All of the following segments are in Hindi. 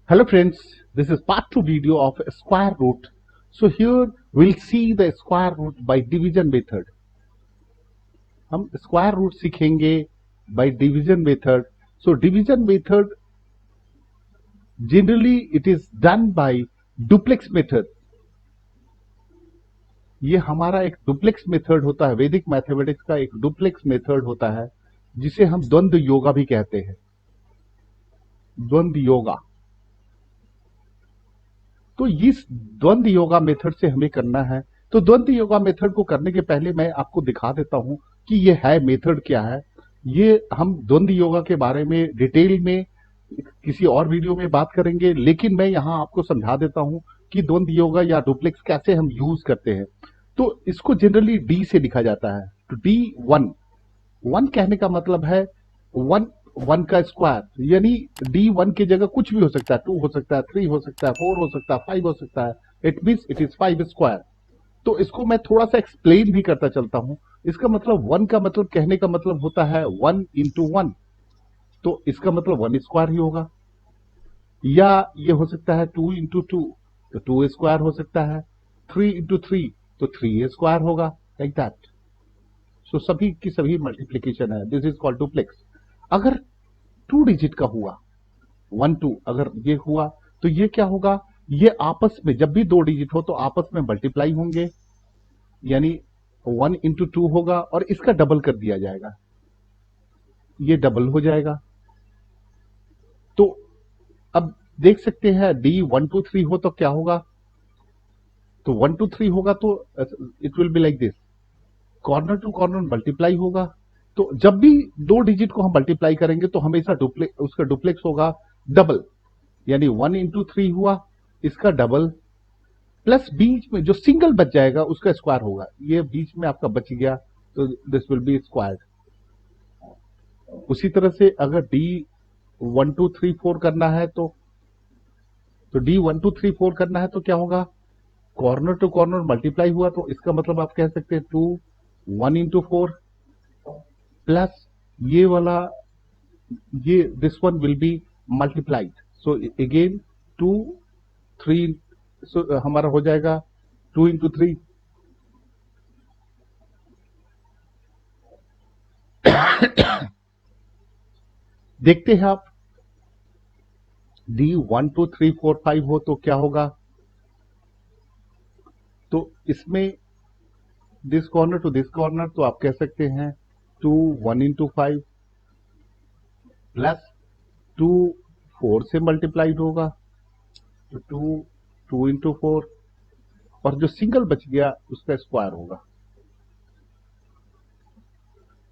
Hello friends, this is part 2 video of square root. So here we'll see the square root by division method. हम square root सीखेंगे by division method. So division method generally it is done by duplex method. ये हमारा एक डुप्लेक्स मेथड होता है, वैदिक मैथमेटिक्स का एक डुप्लेक्स मेथड होता है जिसे हम द्वंद्व योगा भी कहते हैं। द्वंद्व योगा, तो इस द्वंद्व योगा मेथड से हमें करना है। तो द्वंद्व योगा मेथड को करने के पहले मैं आपको दिखा देता हूं कि ये है मेथड क्या है। ये हम द्वंद्व योगा के बारे में डिटेल में किसी और वीडियो में बात करेंगे, लेकिन मैं यहां आपको समझा देता हूं कि द्वंद्व योगा या डुप्लेक्स कैसे हम यूज करते हैं। तो इसको जनरली डी से लिखा जाता है। तो डी वन, वन कहने का मतलब है वन वन का स्क्वायर, यानी डी वन की जगह कुछ भी हो सकता है, 2 हो सकता है, 3 हो सकता है, 4 हो सकता है, 5 हो सकता है। It means it is 5 square. तो इसको मैं थोड़ा सा एक्सप्लेन भी करता चलता हूं। इसका मतलब वन का मतलब कहने का मतलब होता है 1 इंटू 1, तो इसका मतलब 1 स्क्वायर ही होगा। या ये हो सकता है 2 इंटू 2, तो 2 स्क्वायर हो सकता है। 3 इंटू 3, तो 3 स्क्वायर होगा, लाइक दैट। सो सभी की सभी मल्टीप्लीकेशन है, दिस इज कॉल्ड डुप्लेक्स। अगर 2 डिजिट का हुआ 1 2, अगर ये हुआ तो ये क्या होगा, ये आपस में जब भी 2 डिजिट हो तो आपस में मल्टीप्लाई होंगे, यानी 1 इंटू 2 होगा और इसका डबल कर दिया जाएगा, ये डबल हो जाएगा। तो अब देख सकते हैं डी 1 2 3 हो तो क्या होगा, तो 1 2 3 होगा तो it will be like this, corner to corner multiply होगा। तो जब भी 2 डिजिट को हम मल्टीप्लाई करेंगे तो हमेशा उसका डुप्लेक्स होगा डबल, यानी 1 इंटू 3 हुआ, इसका डबल, प्लस बीच में जो सिंगल बच जाएगा उसका स्क्वायर होगा। ये बीच में आपका बच गया तो दिस विल बी स्क्वायर्ड। उसी तरह से अगर डी 1 2 3 4 करना है तो डी 1 2 3 4 करना है तो क्या होगा, कॉर्नर टू कॉर्नर मल्टीप्लाई हुआ, तो इसका मतलब आप कह सकते हैं 2 1 इंटू 4 प्लस ये वाला, ये this one will be multiplied, so again 2 3, सो हमारा हो जाएगा 2 इंटू 3। देखते हैं आप, डी 1 2 3 4 5 हो तो क्या होगा, तो इसमें this corner to this corner, तो आप कह सकते हैं 2 1 इंटू 5 प्लस 2 4 से मल्टीप्लाइड होगा, तो 2 2 इंटू 4, और जो सिंगल बच गया उसका स्क्वायर होगा।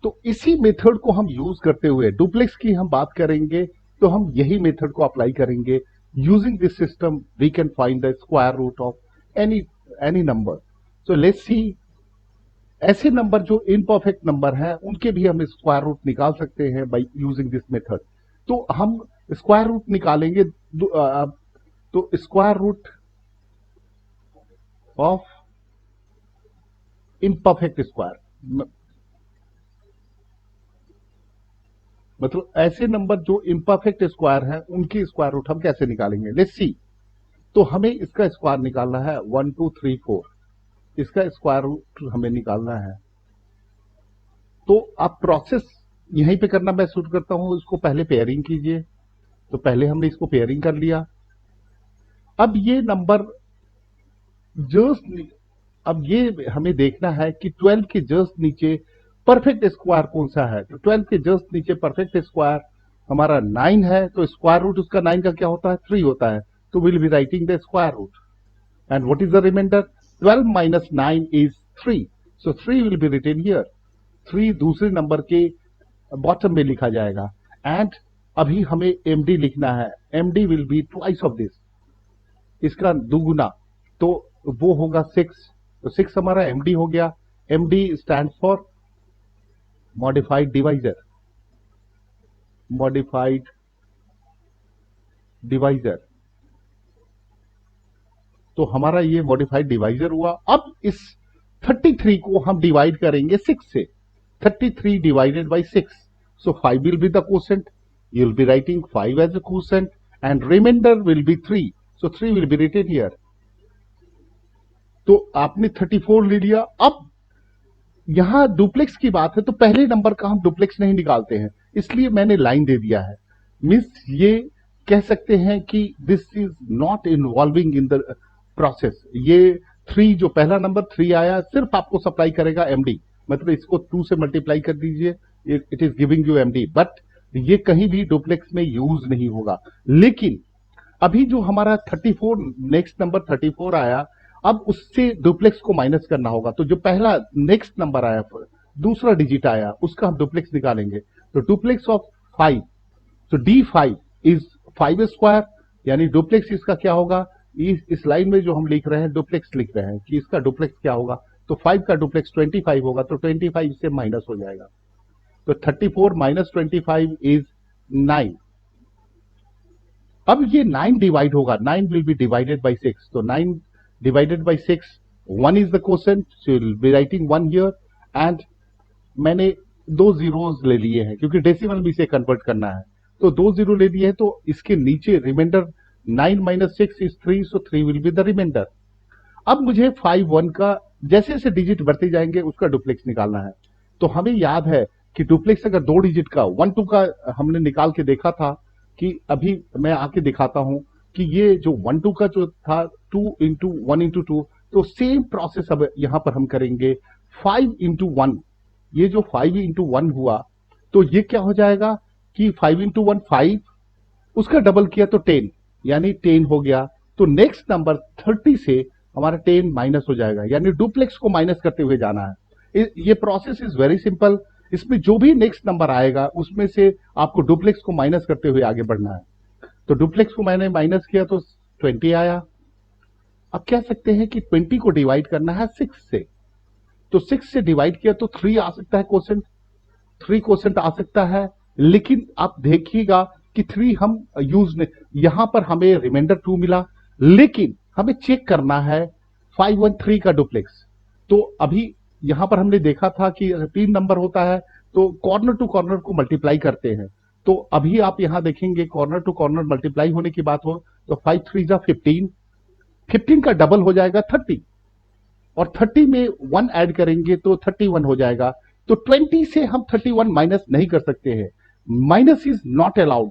तो इसी मेथड को हम यूज करते हुए डुप्लेक्स की हम बात करेंगे, तो हम यही मेथड को अप्लाई करेंगे। Using this system we can find the square root of any number. So let's see, ऐसे नंबर जो इनपरफेक्ट नंबर हैं उनके भी हम स्क्वायर रूट निकाल सकते हैं बाय यूजिंग दिस मेथड। तो हम स्क्वायर रूट निकालेंगे, तो square root of imperfect square, मतलब ऐसे नंबर जो इम्परफेक्ट स्क्वायर है उनकी स्क्वायर रूट हम कैसे निकालेंगे, लेट्स सी। तो हमें इसका स्क्वायर निकालना है 1 2 3 4, इसका स्क्वायर रूट हमें निकालना है। तो आप प्रोसेस यहीं पे करना मैं शुरू करता हूं, इसको पहले पेयरिंग कीजिए। तो पहले हमने इसको पेयरिंग कर लिया। अब ये नंबर जस्ट, अब ये हमें देखना है कि 12 के जस्ट नीचे परफेक्ट स्क्वायर कौन सा है। तो 12 के जस्ट नीचे परफेक्ट स्क्वायर हमारा 9 है, तो स्क्वायर रूट उसका 9 का क्या होता है, 3 होता है। तो will be writing the square root, and what is the remainder, 12 minus 9 is 3, so 3 will be written here. 3 दूसरे नंबर के बॉटम में लिखा जाएगा, एंड अभी हमें एमडी लिखना है। MD will be twice of this, इसका दुगुना, तो वो होगा 6। तो 6 हमारा एमडी हो गया। MD stand for modified divisor, modified divisor. तो हमारा ये मॉडिफाइड डिवाइजर हुआ। अब इस 33 को हम डिवाइड करेंगे 6 से, 33 divided by 6, so 5 will be the quotient. You will be writing 5 as a quotient, and remainder will be 3, so 3 will be written here. तो आपने 34 ले लिया। अब यहां डुप्लेक्स की बात है तो पहले नंबर का हम डुप्लेक्स नहीं निकालते हैं, इसलिए मैंने लाइन दे दिया है। मीन्स ये कह सकते हैं कि this is not involving in the process. ये 3 जो पहला नंबर 3 आया सिर्फ आपको सप्लाई करेगा एमडी, मतलब इसको 2 से मल्टीप्लाई कर दीजिए, it is giving you MD, but ये कहीं भी डुप्लेक्स में यूज नहीं होगा। लेकिन अभी जो हमारा 34 नेक्स्ट नंबर 34 आया, अब उससे डुप्लेक्स को माइनस करना होगा। तो जो पहला नेक्स्ट नंबर आया, दूसरा डिजिट आया, उसका हम डुप्लेक्स निकालेंगे। तो डुप्लेक्स ऑफ 5, तो D5 इज 5 स्क्वायर, यानी डुप्लेक्स इसका क्या होगा, इस लाइन में जो हम लिख रहे हैं डुप्लेक्स लिख रहे हैं कि इसका डुप्लेक्स क्या होगा, तो 5 का डुप्लेक्स 25 होगा, तो 25 से माइनस हो जाएगा। तो 34 माइनस 25 इज 9। अब ये 9 डिवाइड होगा, 9 विल बी डिवाइडेड बाई 6, तो 9 divided by 6, 1 is the quotient, so you'll be writing 1 here, and मैंने 2 zeros ले लिए हैं क्योंकि डेसिमल में इसे कन्वर्ट करना है, तो 2 जीरो ले लिए हैं, तो इसके नीचे reminder 9 minus 6 is 3, so 3 will be the remainder। अब मुझे 5 1 का जैसे जैसे डिजिट बढ़ते जाएंगे उसका डुप्लेक्स निकालना है। तो हमें याद है कि डुप्लेक्स अगर 2 डिजिट का 1 2 का हमने निकाल के देखा था, कि अभी मैं आके दिखाता हूं कि ये जो 1 2 का जो था 2 इंटू 1 इंटू 2, तो सेम प्रोसेस अब यहां पर हम करेंगे 5 इंटू 1। ये जो 5 इंटू 1 हुआ तो ये क्या हो जाएगा कि 5 इंटू 1 5, उसका डबल किया तो 10, यानी 10 हो गया। तो नेक्स्ट नंबर 30 से हमारा 10 माइनस हो जाएगा, यानी डुप्लेक्स को माइनस करते हुए जाना है। ये प्रोसेस इज वेरी सिंपल। इसमें जो भी नेक्स्ट नंबर आएगा उसमें से आपको डुप्लेक्स को माइनस करते हुए आगे बढ़ना है। तो डुप्लेक्स को मैंने माइनस किया तो 20 आया। अब कह सकते हैं कि 20 को डिवाइड करना है 6 से, तो 6 से डिवाइड किया तो 3 आ सकता है क्वोशेंट, 3 क्वोशेंट आ सकता है। लेकिन आप देखिएगा कि 3 हम यूज नहीं, यहां पर हमें रिमाइंडर 2 मिला, लेकिन हमें चेक करना है 513 का डुप्लेक्स। तो अभी यहां पर हमने देखा था कि 3 नंबर होता है तो कॉर्नर टू कॉर्नर को मल्टीप्लाई करते हैं। तो अभी आप यहां देखेंगे कॉर्नर टू कॉर्नर मल्टीप्लाई होने की बात हो तो 5 3 जा 15, 15 का डबल हो जाएगा 30, और 30 में 1 ऐड करेंगे तो 31 हो जाएगा। तो 20 से हम 31 माइनस नहीं कर सकते हैं, minus is not allowed,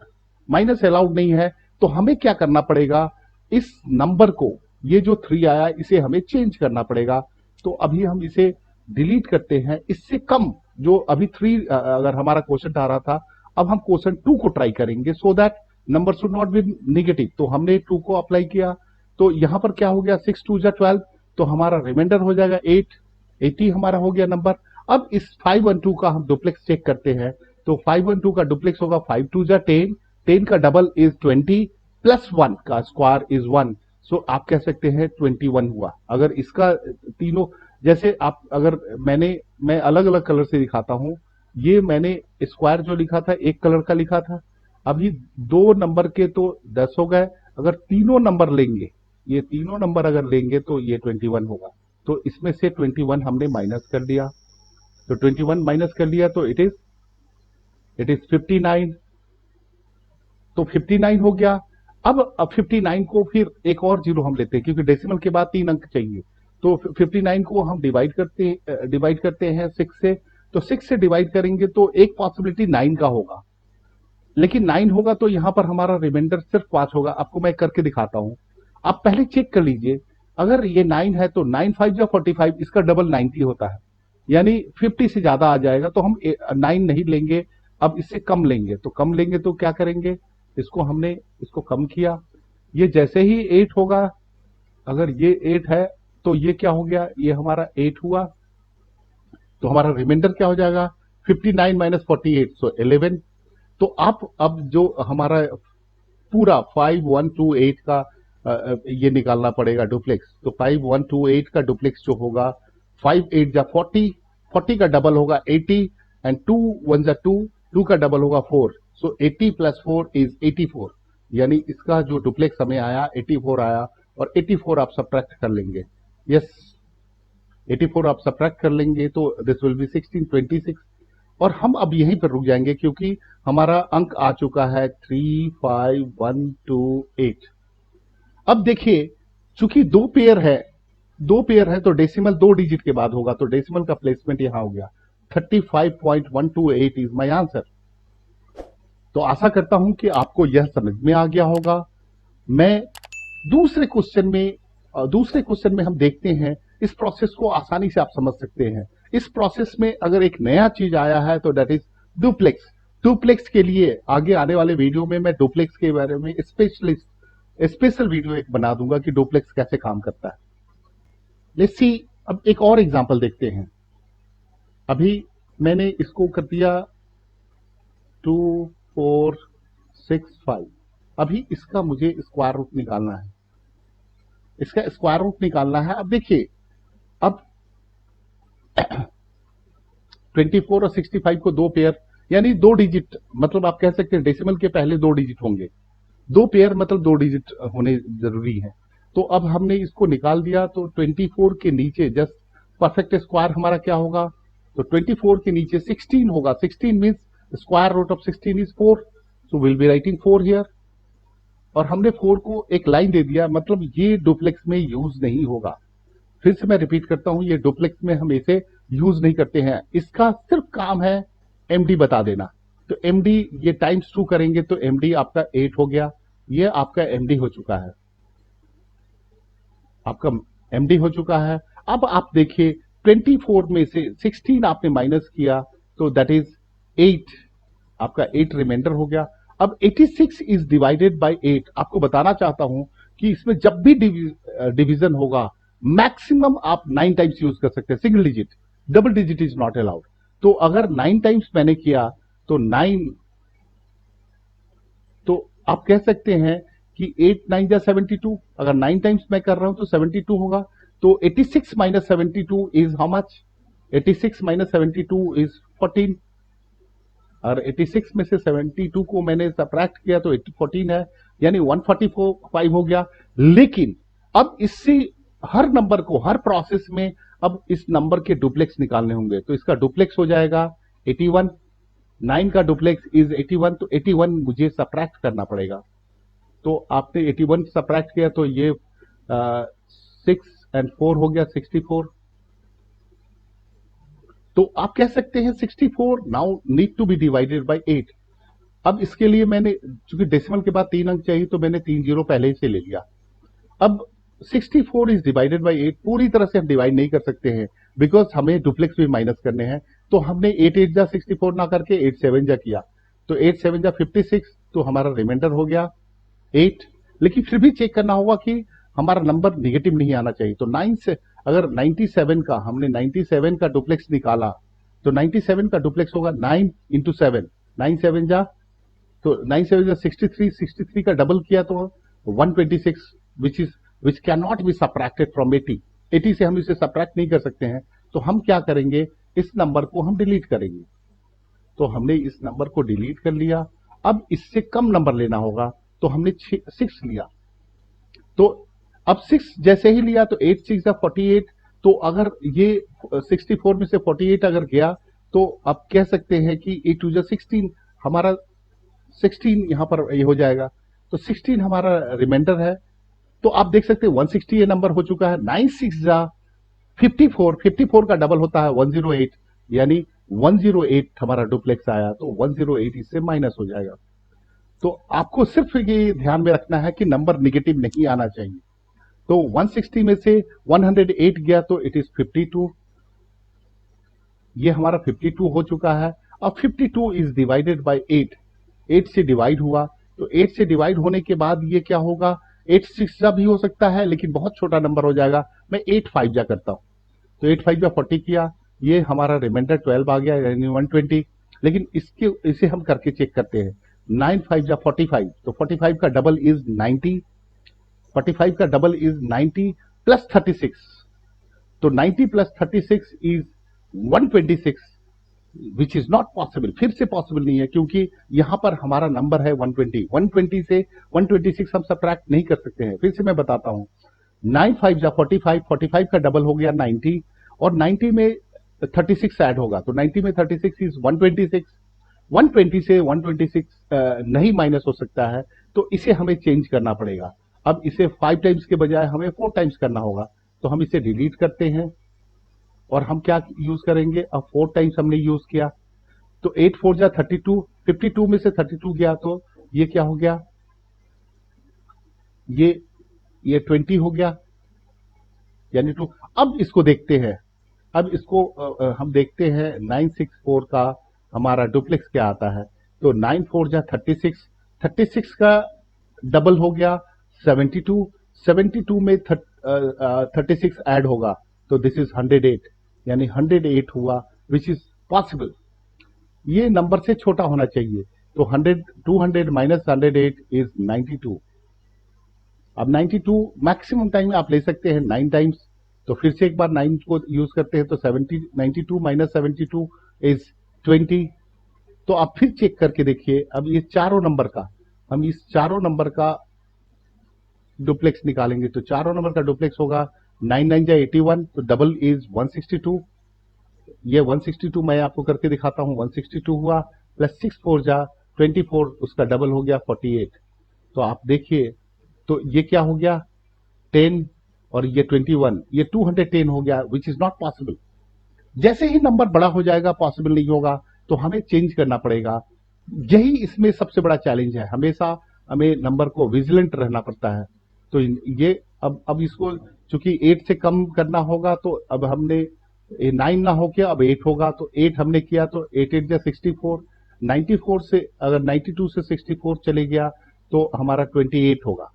minus allowed नहीं है। तो हमें क्या करना पड़ेगा, इस नंबर को, ये जो 3 आया इसे हमें चेंज करना पड़ेगा। तो अभी हम इसे डिलीट करते हैं। इससे कम जो अभी 3 अगर हमारा क्वोशेंट आ रहा था, अब हम क्वोशेंट 2 को ट्राई करेंगे so that number should not be negative. तो हमने 2 को अप्लाई किया, तो यहां पर क्या हो गया 6 2 जा 12, तो हमारा रिमाइंडर हो जाएगा 8, 80 हमारा हो गया नंबर। अब इस 512 का हम डुप्लेक्स चेक करते हैं, तो 512 का डुप्लेक्स होगा 5 2 जा 10, 10 का डबल इज 20, प्लस 1 का स्क्वायर इज 1, सो आप कह सकते हैं 21 हुआ। अगर इसका तीनों जैसे आप अगर मैं अलग अलग कलर से दिखाता हूं, ये मैंने स्क्वायर जो लिखा था एक कलर का लिखा था, अभी 2 नंबर के तो 10 हो गए, अगर तीनों नंबर लेंगे, ये तीनों नंबर अगर लेंगे तो ये 21 होगा। तो इसमें से 21 हमने माइनस कर दिया, तो 21 माइनस कर लिया तो इट इज 59, तो 59 हो गया। अब 59 को फिर एक और जीरो हम लेते हैं क्योंकि डेसिमल के बाद 3 अंक चाहिए, तो 59 को हम डिवाइड करते हैं 6 से, तो 6 से डिवाइड करेंगे तो एक पॉसिबिलिटी 9 का होगा, लेकिन 9 होगा तो यहां पर हमारा रिमाइंडर सिर्फ 5 होगा। आपको मैं करके दिखाता हूं, आप पहले चेक कर लीजिए। अगर ये 9 है तो 9 5 या 45, इसका डबल 90 होता है, यानी 50 से ज्यादा आ जाएगा। तो हम 9 नहीं लेंगे, अब इससे कम लेंगे। तो कम लेंगे तो क्या करेंगे, हमने इसको कम किया, ये जैसे ही 8 होगा, अगर ये 8 है तो ये क्या हो गया, ये हमारा 8 हुआ, तो हमारा रिमाइंडर क्या हो जाएगा 59 माइनस 48, सो 11। तो आप अब जो हमारा पूरा 5128 का ये निकालना पड़ेगा डुप्लेक्स। तो 5128 का डुप्लेक्स जो होगा 5 8 जा 40, 40 का डबल होगा 80, एंड 2 1 जा 2, 2 का डबल होगा 4, सो 80 प्लस 4 इज 84, यानी इसका जो डुप्लेक्स हमें आया 84 आया, और 84 आप सब्ट्रैक्ट कर लेंगे। यस, 84 आप सब्ट्रैक्ट कर लेंगे तो दिस विल बी 16 26, और हम अब यहीं पर रुक जाएंगे क्योंकि हमारा अंक आ चुका है 35128। अब देखिए, चूंकि दो पेयर है तो डेसिमल 2 डिजिट के बाद होगा, तो डेसिमल का प्लेसमेंट यहां हो गया। 35.128 इज माई आंसर। तो आशा करता हूं कि आपको यह समझ में आ गया होगा। मैं दूसरे क्वेश्चन में हम देखते हैं। इस प्रोसेस को आसानी से आप समझ सकते हैं। इस प्रोसेस में अगर एक नया चीज आया है तो दैट इज डुप्लेक्स। डुप्लेक्स के लिए आगे आने वाले वीडियो में मैं डुप्लेक्स के बारे में स्पेशल वीडियो एक बना दूंगा कि डुप्लेक्स कैसे काम करता है। लेट्स सी, अब एक और एग्जांपल देखते हैं। अभी मैंने इसको कर दिया 2465। अभी इसका मुझे स्क्वायर रूट निकालना है। अब देखिए, अब 24 और 65 को दो पेयर यानी 2 डिजिट, मतलब आप कह सकते हैं डेसिमल के पहले 2 डिजिट होंगे। 2 पेयर मतलब 2 डिजिट होने जरूरी है। तो अब हमने इसको निकाल दिया, तो 24 के नीचे जस्ट परफेक्ट स्क्वायर हमारा क्या होगा, तो 24 के नीचे 16 होगा। 16 means square root of 16 is 4, so will be writing 4 here. और हमने 4 को एक लाइन दे दिया, मतलब ये डुप्लेक्स में यूज नहीं होगा। फिर से मैं रिपीट करता हूं, ये डुप्लेक्स में हम इसे यूज नहीं करते हैं। इसका सिर्फ काम है एमडी बता देना। तो एमडी ये टाइम्स 2 करेंगे तो एमडी आपका 8 हो गया। ये आपका एमडी हो चुका है, अब आप देखिए 24 में से 16 आपने माइनस किया तो दैट इज 8, आपका 8 रिमाइंडर हो गया। अब 86 इज डिवाइडेड बाय 8। आपको बताना चाहता हूं कि इसमें जब भी डिवीजन होगा मैक्सिमम आप 9 टाइम्स यूज कर सकते हैं, single digit, double digit is not allowed. तो अगर 9 टाइम्स मैंने किया तो 9, तो आप कह सकते हैं कि 8 9 जा 72। अगर 9 टाइम्स मैं कर रहा हूं तो 72 होगा। तो 86 minus 72 is how much, 86 minus 72 is 14। और 86 में से 72 को मैंने सब्ट्रैक्ट किया तो 14 है, यानी 145 हो गया। लेकिन अब इससे हर नंबर को, हर प्रोसेस में अब इस नंबर के डुप्लेक्स निकालने होंगे। तो इसका डुप्लेक्स हो जाएगा 81, 9 का डुप्लेक्स इज 81, तो 81 मुझे सब्ट्रैक्ट करना पड़ेगा। तो आपने 81 सब्ट्रैक्ट किया तो ये 6 और 4 हो गया 64। तो आप कह सकते हैं 64 now need to be divided by 8। अब इसके लिए मैंने, चूंकि डेसिमल के बाद 3 अंक चाहिए तो मैंने 3 जीरो पहले से ले लिया। अब 64 इज डिवाइडेड बाय 8 पूरी तरह से हम डिवाइड नहीं कर सकते हैं, बिकॉज हमें डुप्लेक्स भी माइनस करने हैं। तो हमने 8 8 जा 64 ना करके 8 7 जा किया, तो 8 7 जा 56, तो हमारा रिमाइंडर हो गया 8। लेकिन फिर भी चेक करना होगा कि हमारा नंबर निगेटिव नहीं आना चाहिए। तो 9 से अगर 97 का, हमने 97 का डुप्लेक्स निकाला तो 97 का डुप्लेक्स होगा 9 इंटू 7, 9 7 जा, तो 9 7 जा 63, 63 का डबल किया तो 126, which can not be subtracted from 80। 80 से हम इसे सब्ट्रैक्ट नहीं कर सकते हैं। तो हम क्या करेंगे, इस नंबर को हम डिलीट करेंगे। तो हमने इस नंबर को डिलीट कर लिया। अब इससे कम नंबर लेना होगा, तो हमने 6 लिया। तो अब 6 जैसे ही लिया तो 8 6 48। तो अगर ये 64 में से 48 अगर गया तो आप कह सकते हैं कि 8 2 16, हमारा 16 यहां पर ये हो जाएगा। तो 16 हमारा रिमाइंडर है। तो आप देख सकते हैं 160 ये नंबर हो चुका है। 9 6 जा 54, 54 का डबल होता है 108, यानी 108 हमारा डुप्लेक्स आया। तो 108 इससे माइनस हो जाएगा। तो आपको सिर्फ ये ध्यान में रखना है कि नंबर निगेटिव नहीं आना चाहिए। तो 160 में से 108 गया तो इट इज 52, ये हमारा 52 हो चुका है। अब 52 इज डिवाइडेड बाय 8, 8 से डिवाइड हुआ। तो 8 से डिवाइड होने के बाद ये क्या होगा, 8 6 जा भी हो सकता है लेकिन बहुत छोटा नंबर हो जाएगा। मैं 8 5 जा करता हूं, तो 8 5 जा 40 किया, ये हमारा रिमाइंडर 12 आ गया, यानी 120। लेकिन इसे हम करके चेक करते हैं। 9 5 जा 45, तो 45 का डबल इज 90, 45 का डबल इज 90 प्लस 36। तो 90 plus 36 is 126, which is not possible. फिर से पॉसिबल नहीं है क्योंकि यहां पर हमारा नंबर है 120। 120 से 126 हम सब्ट्रैक्ट नहीं कर सकते हैं। फिर से मैं बताता हूं, 9 5 जा 45, 45 का डबल हो गया 90, और 90 में 36 ऐड होगा, तो 90 में 36 इज 126। 120 से 126 नहीं माइनस हो सकता है, तो इसे हमें चेंज करना पड़ेगा। अब इसे 5 टाइम्स के बजाय हमें 4 टाइम्स करना होगा, तो हम इसे डिलीट करते हैं और हम क्या यूज करेंगे, अब 4 टाइम्स हमने यूज किया, तो 8 4 जा 32, 52 में से 32 गया तो ये क्या हो गया, ये 20 हो गया, यानी टू। अब इसको देखते हैं, अब इसको हम देखते हैं 964 का हमारा डुप्लेक्स क्या आता है। तो 9 4 जा 36, 36 का डबल हो गया 72, 72 में 36 ऐड होगा, तो दिस इज 108, यानी 108 हुआ, विच इज पॉसिबल। ये नंबर से छोटा होना चाहिए, तो 100 200 माइनस 108 इज 92। अब 92 मैक्सिमम टाइम आप ले सकते हैं 9 टाइम्स, तो फिर से एक बार 9 को यूज करते हैं, तो 70 92 माइनस 72 इज 20। तो आप फिर चेक करके देखिए, अब ये चारों नंबर का, हम इस चारों नंबर का डुप्लेक्स निकालेंगे, तो चारों नंबर का डुप्लेक्स होगा 9 9 जा 81, तो डबल इज 162। ये 162 मैं आपको करके दिखाता हूं, 162 हुआ, प्लस 6 4 जा 24, उसका डबल हो गया 48। तो आप देखिए, तो ये क्या हो गया 10 और ये 21, ये 210 हो गया, विच इज नॉट पॉसिबल। जैसे ही नंबर बड़ा हो जाएगा पॉसिबल नहीं होगा, तो हमें चेंज करना पड़ेगा। यही इसमें सबसे बड़ा चैलेंज है, हमेशा हमें नंबर को विजिलेंट रहना पड़ता है। तो ये अब इसको चूंकि 8 से कम करना होगा, तो अब हमने 9 ना हो गया, अब 8 होगा, तो 8 हमने किया, तो 8 8 जा 64, 94 से अगर 92 से 64 चले गया तो हमारा 28 होगा।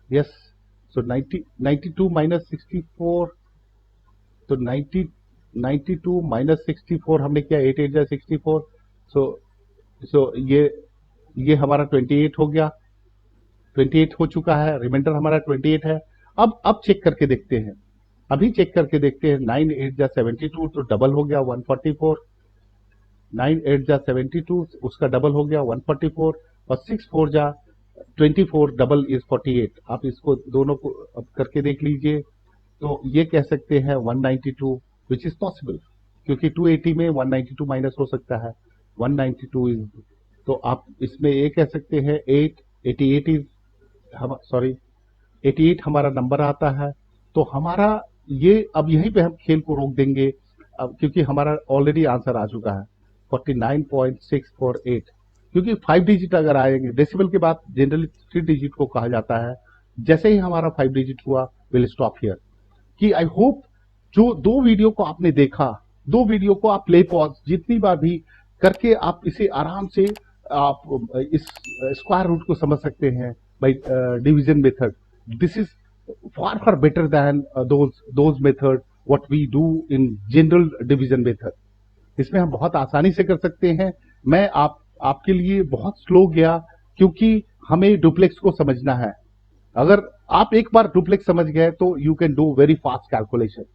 यस, सो 92 माइनस 64, तो 92 माइनस 64 हमने किया, 8 8 जा 64, सो ये हमारा 28 हो गया, 28 हो चुका है, रिमाइंडर हमारा 28 है। अब चेक करके देखते हैं, अभी चेक करके देखते हैं, 9 8 जा 72, तो डबल हो गया 144, 9 8 जा 72, उसका डबल हो गया 144, और 6 4 जा 24, डबल इज 48। आप इसको दोनों को अब करके देख लीजिए, तो ये कह सकते हैं 192, विच इज पॉसिबल, क्योंकि 280 में 192 माइनस हो सकता है, 192 इज। तो आप इसमें ये कह सकते हैं 88 इज, सॉरी 88 हमारा नंबर आता है। तो हमारा ये, अब यहीं पे हम खेल को रोक देंगे, अब क्योंकि हमारा ऑलरेडी आंसर आ चुका है 49.648, क्योंकि 5 डिजिट अगर आएंगे, डेसिमल के बाद जनरली 3 डिजिट को कहा जाता है। जैसे ही हमारा 5 डिजिट हुआ, विल स्टॉप हियर। कि आई होप जो 2 वीडियो को आपने देखा, 2 वीडियो को आप प्ले पॉज जितनी बार भी करके आप इसे आराम से आप इस स्क्वायर रूट को समझ सकते हैं by division method. This is far better than those method what we do in general division method। इसमें हम बहुत आसानी से कर सकते हैं। मैं आपके लिए बहुत स्लो गया, क्योंकि हमें डुप्लेक्स को समझना है। अगर आप एक बार डुप्लेक्स समझ गए तो you can do very fast calculation.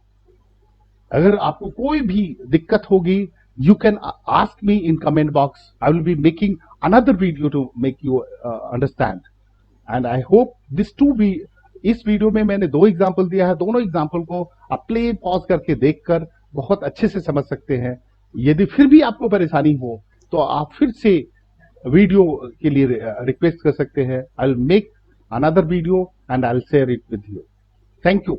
अगर आपको कोई भी दिक्कत होगी, you can ask me in comment box, I will be making another video to make you understand. And I hope this to be, इस वीडियो में मैंने 2 एग्जाम्पल दिया है, दोनों एग्जाम्पल को आप प्ले पॉज करके देखकर बहुत अच्छे से समझ सकते हैं। यदि फिर भी आपको परेशानी हो, तो आप फिर से वीडियो के लिए रिक्वेस्ट कर सकते हैं। I will make another video and I will share it with you. Thank you.